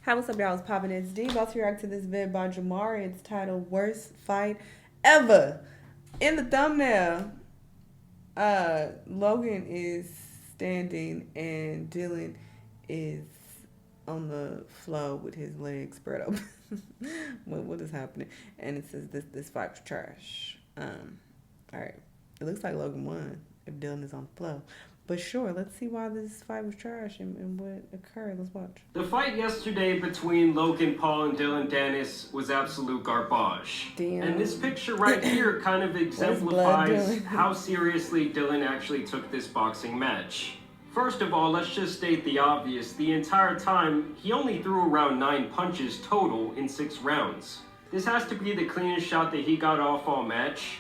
Hi, what's up, y'all? It's Poppin' It's D. About to react to this vid by Jamari. It's titled Worst Fight Ever. In the thumbnail, Logan is standing and Dillion is on the floor with his legs spread open. what is happening? And it says this fight was trash. Alright. It looks like Logan won if Dillion is on the floor. But sure, let's see why this fight was trash and what occurred. Let's watch. The fight yesterday between Logan Paul and Danis was absolute garbage. Damn. And this picture right here kind of exemplifies how seriously Dillion actually took this boxing match. First of all, let's just state the obvious. The entire time, he only threw around 9 punches total in 6 rounds. This has to be the cleanest shot that he got off all match.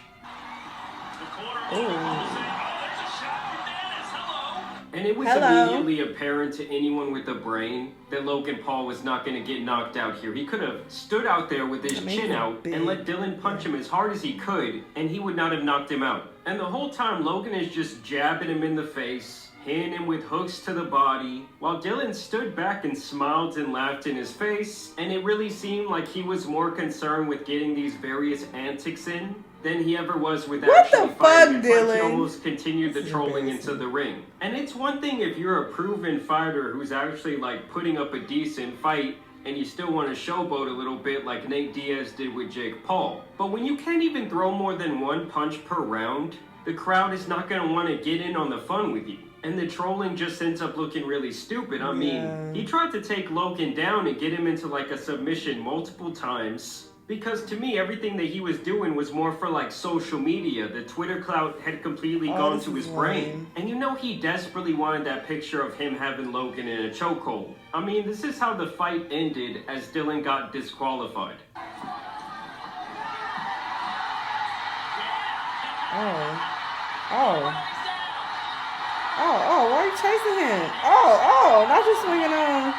And it was immediately apparent to anyone with a brain that Logan Paul was not going to get knocked out here. He could have stood out there with his chin out and let Dillion punch him as hard as he could, and he would not have knocked him out. And the whole time, Logan is just jabbing him in the face, hitting him with hooks to the body, while Dillion stood back and smiled and laughed in his face, and it really seemed like he was more concerned with getting these various antics in than he ever was with actually fighting. It's like he almost continued the trolling into the ring. And it's one thing if you're a proven fighter who's actually like putting up a decent fight and you still want to showboat a little bit like Nate Diaz did with Jake Paul. But when you can't even throw more than 1 punch per round, the crowd is not going to want to get in on the fun with you. And the trolling just ends up looking really stupid. I mean, he tried to take Logan down and get him into like a submission multiple times. Because to me, everything that he was doing was more for like social media. The Twitter clout had completely gone to his brain. And you know he desperately wanted that picture of him having Logan in a chokehold. I mean, this is how the fight ended as Dillion got disqualified. Why are you chasing him? Not just swinging on.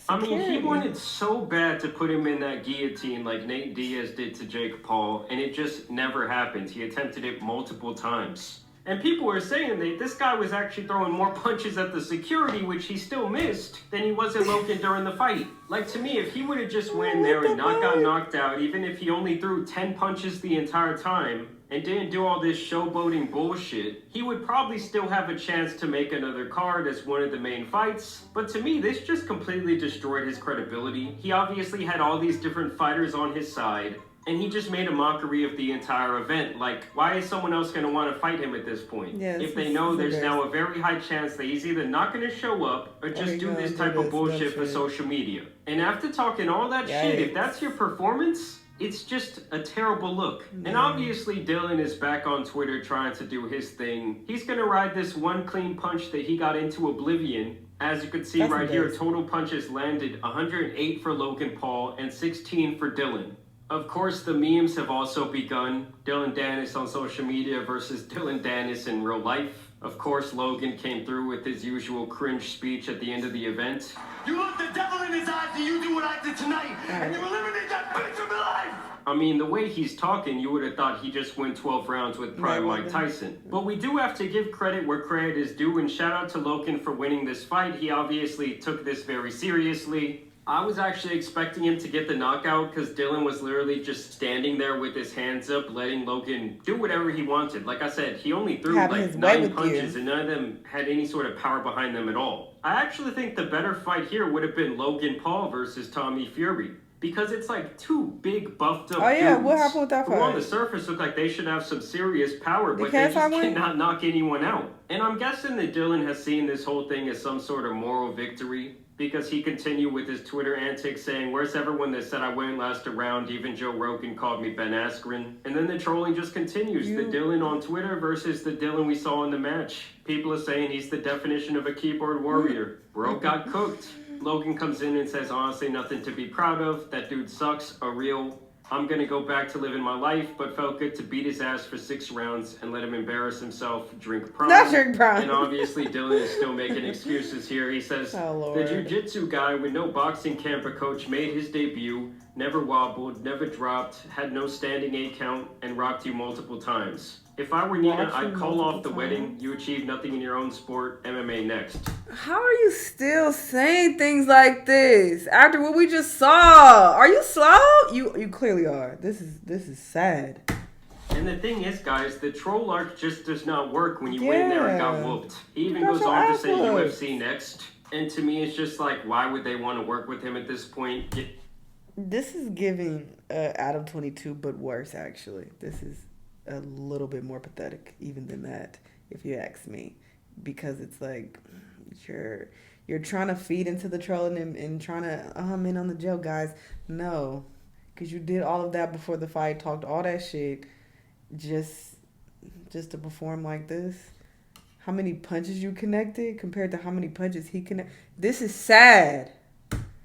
I mean, he wanted so bad to put him in that guillotine like Nate Diaz did to Jake Paul, and it just never happened. He attempted it multiple times. And people were saying that this guy was actually throwing more punches at the security, which he still missed, than he was at Logan during the fight. Like, to me, if he would have just went there and not got knocked out, even if he only threw 10 punches the entire time, and didn't do all this showboating bullshit, he would probably still have a chance to make another card as one of the main fights. But to me, this just completely destroyed his credibility. He obviously had all these different fighters on his side, and he just made a mockery of the entire event. Like, why is someone else going to want to fight him at this point? If they know there's now a very high chance that he's either not going to show up or just do this type of bullshit for social media. And after talking all that shit, if that's your performance, it's just a terrible look. And obviously Dillion is back on Twitter trying to do his thing. He's going to ride this one clean punch that he got into oblivion. As you can see right here, total punches landed 108 for Logan Paul and 16 for Dillion. Of course, the memes have also begun. Dillion Danis on social media versus Dillion Danis in real life. Of course, Logan came through with his usual cringe speech at the end of the event. You look the devil in his eyes and you do what I did tonight, and you eliminate that bitch from your life! I mean, the way he's talking, you would have thought he just went 12 rounds with Prime Mike Tyson. But we do have to give credit where credit is due, and shout out to Logan for winning this fight. He obviously took this very seriously. I was actually expecting him to get the knockout because Dillion was literally just standing there with his hands up, letting Logan do whatever he wanted. Like I said, he only threw like 9 punches and none of them had any sort of power behind them at all. I actually think the better fight here would have been Logan Paul versus Tommy Fury. Because it's like 2 big buffed up dudes what happened with that fight? who on the surface look like they should have some serious power, but they just cannot knock anyone out. And I'm guessing that Dillion has seen this whole thing as some sort of moral victory, because he continued with his Twitter antics saying, "Where's everyone that said I wouldn't last a round? Even Joe Rogan called me Ben Askren." And then the trolling just continues. The Dillion on Twitter versus the Dillion we saw in the match. People are saying he's the definition of a keyboard warrior. Bro got cooked. Logan comes in and says, honestly, nothing to be proud of. That dude sucks. A real, I'm going to go back to living my life, but felt good to beat his ass for 6 rounds and let him embarrass himself, drink Prime. Not drink Prime. And obviously Dillion is still making excuses here. He says, the jiu-jitsu guy with no boxing camp or coach made his debut, never wobbled, never dropped, had no standing 8 count, and rocked you multiple times. If I were Nina, Watch I'd you call off multiple the wedding. times. You achieved nothing in your own sport. MMA next. How are you still saying things like this after what we just saw? Are you slow? You clearly are. This is sad. And the thing is, guys, the troll arc just does not work when you went in there and got whooped. He even goes on to say UFC next. And to me, it's just like, why would they want to work with him at this point? This is giving Adam 22, but worse, actually. This is a little bit more pathetic, even than that, if you ask me. Because it's like, you're trying to feed into the trolling and trying to, I'm in on the joke, guys. No. Because you did all of that before the fight, talked all that shit, just to perform like this. How many punches you connected compared to how many punches he connected. This is sad.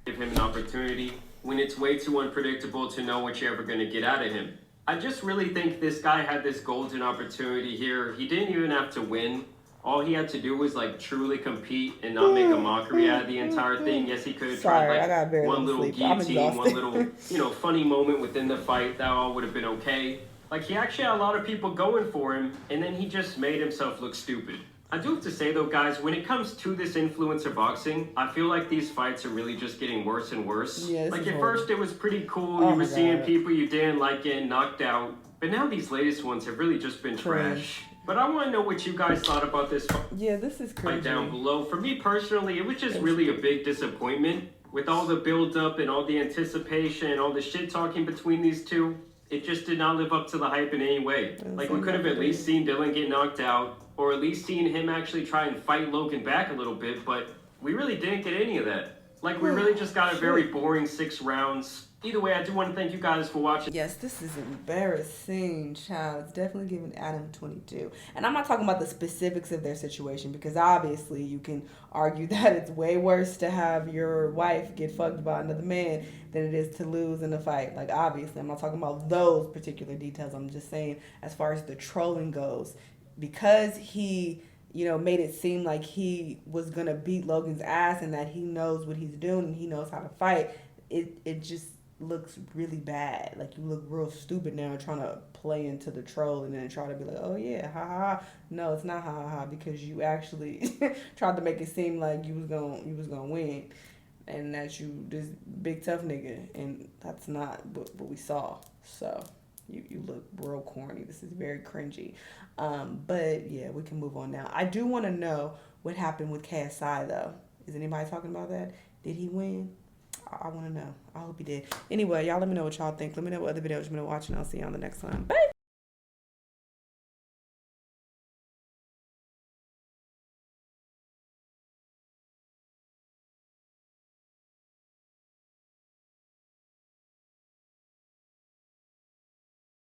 Give him an opportunity when it's way too unpredictable to know what you're ever going to get out of him. I just really think this guy had this golden opportunity here. He didn't even have to win. All he had to do was like truly compete and not make a mockery out of the entire thing. Yes, he could have tried like one little guillotine, one little funny moment within the fight. That all would have been okay. Like, he actually had a lot of people going for him, and then he just made himself look stupid. I do have to say, though, guys, when it comes to this influencer boxing, I feel like these fights are really just getting worse and worse. Yeah, like, at first, it was pretty cool. You were seeing people you didn't like getting knocked out. But now these latest ones have really just been trash. But I want to know what you guys thought about this fight. Yeah, this is crazy. Down below. For me, personally, it was just really a big disappointment. With all the build-up and all the anticipation and all the shit-talking between these two, it just did not live up to the hype in any way. Like, we could have at least seen Dillion get knocked out, or at least seen him actually try and fight Logan back a little bit, but we really didn't get any of that. Like, we really just got a very boring 6 rounds. Either way, I do want to thank you guys for watching. Yes, this is embarrassing, child. It's definitely giving Adam 22. And I'm not talking about the specifics of their situation, because obviously you can argue that it's way worse to have your wife get fucked by another man than it is to lose in a fight. Like, obviously, I'm not talking about those particular details. I'm just saying, as far as the trolling goes, because he, made it seem like he was going to beat Logan's ass and that he knows what he's doing and he knows how to fight, it just looks really bad. Like, you look real stupid now trying to play into the troll and then try to be like, oh yeah, ha ha ha. No, it's not ha ha ha, because you actually tried to make it seem like you was gonna win and that you this big tough nigga, and that's not what we saw. So you look real corny. This is very cringy. But yeah, we can move on now. I do want to know what happened with KSI though. Is anybody talking about that? Did he win? I want to know. I hope he did. Anyway, y'all let me know what y'all think. Let me know what other videos you've been watching. I'll see you on the next one. Bye.